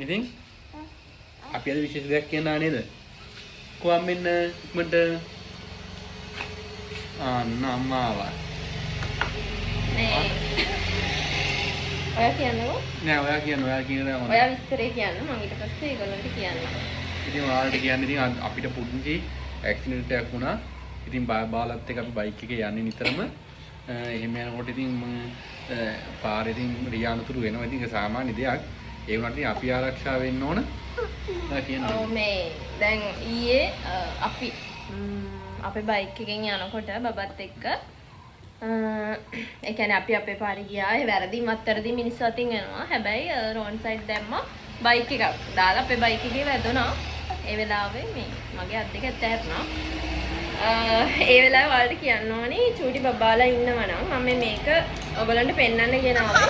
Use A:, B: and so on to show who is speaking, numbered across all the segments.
A: ඉතින් අපි අද විශේෂ දෙයක් කියනවා නේද? කොහොම මෙන්න ඉක්මනට අම්මාවා
B: මේ ඔයා කියන්නකෝ.
A: නෑ ඔයා කියන්න
B: ඔයා විස්තරේ කියන්න මම ඊට පස්සේ ඒගොල්ලන්ට කියන්නම්.
A: ඉතින් ඔයාලට කියන්න ඉතින් අපිට පුංචි ඇක්සිඩන්ට් එකක් වුණා. ඉතින් බාලත් එක්ක අපි බයික් එකේ යන්නේ නිතරම. එහෙම යනකොට ඉතින් පාරේ ඉතින් රියානතුරු වෙනවා. ඉතින් ඒක සාමාන්‍ය දෙයක්. ඒ වුණාට ඉතින් අපි ආරක්ෂා වෙන්න ඕන.
B: ඔව් මේ දැන් ඊයේ අපි අපේ බයික් එකෙන් යනකොට බබත් එක්ක ඒ කියන්නේ අපි අපේ පාරේ ගියා. ඒ වැරදි මත්තරදී මිනිස්සු අතින් එනවා. හැබැයි රෝන් සයිඩ් දැම්මා බයික් එකක් දාලා අපේ බයික් එකේ වැදුනා. ඒ වෙලාවේ මේ මගේ අත් දෙක ඇත්තෑරුණා. ඒ වෙලාවේ ඔයාලට කියන්න ඕනේ චූටි බබාලා ඉන්නවා නම් මම මේක ඔයගලන්ට පෙන්වන්න ගෙනාවේ.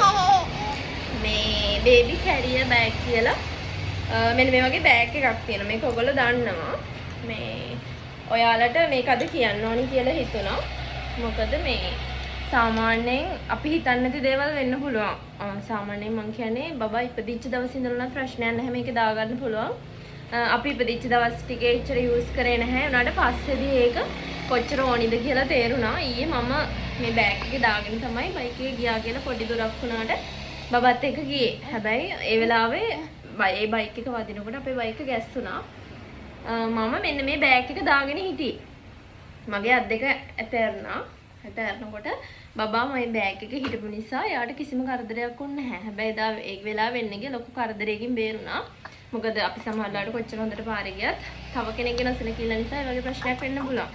B: මේ බේබි කැරියර් බෑග් කියලා මෙන්න මේ වගේ බෑග් එකක් තියෙනවා. මේක ඔයගොල්ලෝ දන්නවා. මේ ඔයාලට මේක අද කියන්න ඕනි කියලා හිතුණා. මොකද මේ සාමාන්‍යයෙන් අපි හිතන්නේ නැති දේවල් වෙන්න පුළුවන්. සාමාන්‍යයෙන් මම කියන්නේ බබා ඉපදිච්ච දවස් ඉඳලා ප්‍රශ්නයක් නැහැ මේක දාගන්න පුළුවන්. අපි ඉපදිච්ච දවස් ටිකේ ඉච්චර යූස් කරේ නැහැ. උනාට පස්සේදී ඒක කොච්චර ඕනිද කියලා තේරුණා. ඊයේ මම මේ බෑග් එක දාගෙන තමයි බයික් එකේ ගියා කියලා පොඩි දුරක් වුණාට බබත් එක්ක ගියේ. හැබැයි ඒ වෙලාවේ ඒ බයික් එක වදිනකොට අපේ බයික් එක ගැස්සුණා. මම මෙන්න මේ බෑග් එක දාගෙන හිටියේ. මගේ අත් දෙක ඇතැරනකොට බබා මේ බෑග් එක හිටපු නිසා යාට කිසිම කරදරයක් වුණේ නැහැ. හැබැයි එදා ඒ වෙලාව වෙන්න ගිය ලොකු කරදරයකින් බේරුණා. මොකද අපි සමහරවිට කොච්චර හොඳට පාරේ ගියත් තව කෙනෙක්ගේ නොසලකිල්ල නිසා ඒ වගේ ප්‍රශ්නයක් වෙන්න පුළුවන්.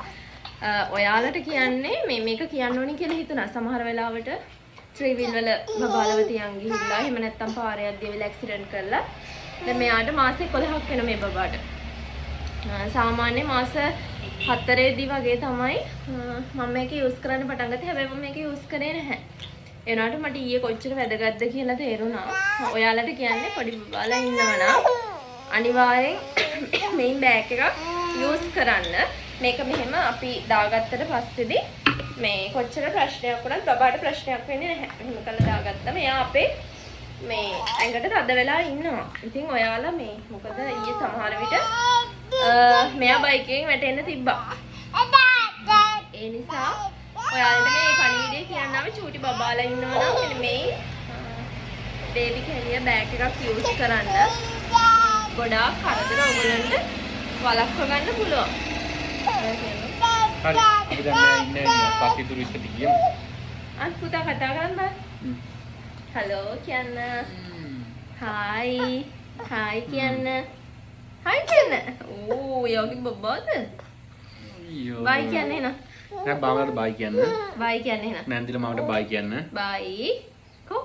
B: ඔයාලට කියන්නේ මේක කියන්න ඕනි කියලා හිතුණා. සමහර වෙලාවට ත්‍රිවිල් වල බබාලව තියන් ගිහිල්ලා එහෙම නැත්නම් පාරේ යද්දී වෙල ඇක්සිඩන්ට් කරලා දැන් මෙයාට මාස 11ක් වෙන මේ බබාට. සාමාන්‍ය මාස 4ේදී වගේ තමයි මම මේක යූස් කරන්න පටන් ගත්තේ. හැබැයි මම මේක යූස් කරේ නැහැ. ඒ වුණාට මට ඊයේ කොච්චර වැදගත්ද කියලා තේරුණා. ඔයාලට කියන්නේ පොඩි බබාලා ඉන්නවනම් අනිවාර්යෙන් මේන් බෑග් එක යූස් කරන්න. මේක මෙහෙම අපි දාගත්තට පස්සේදී මේ කොච්චර ප්‍රශ්නයක් වුණත් බබාට ප්‍රශ්නයක් වෙන්නේ නැහැ. මෙහෙම කරලා දාගත්තම එයා අපේ මේ ඇඟට තද වෙලා ඉන්නවා. ඉතින් ඔයාලා මේ මොකද ඊයේ සමහර විට මෙයා බයික් එකෙන් වැටෙන්න තිබ්බා. ඒ නිසා ඔයාලට මේ පණිවිඩය කියන්න ආවේ චූටි බබාලා ඉන්නවා නම් මෙන්න මේ බේබි කැරියර් බෑග් එකක් යූස් කරන්න. ගොඩාක් කරදර ඔයගලන්ට වළක්ව ගන්න පුළුවන්.
A: හරි. අපි දැන් ඉන්නේ පස්සේ දුරිස්ට ගියමු.
B: අත් පුතා කතා කරන්න බෑ. හලෝ කියන්න. හායි. හායි කියන්න. හායි කියන්න. ඕ යෝගි බබාද? බයි කියන්නේ නෑ.
A: නෑ බාමලට බයි කියන්න.
B: බයි කියන්නේ නෑ.
A: නැන්දිල මාවට බයි කියන්න.
B: බයි. කො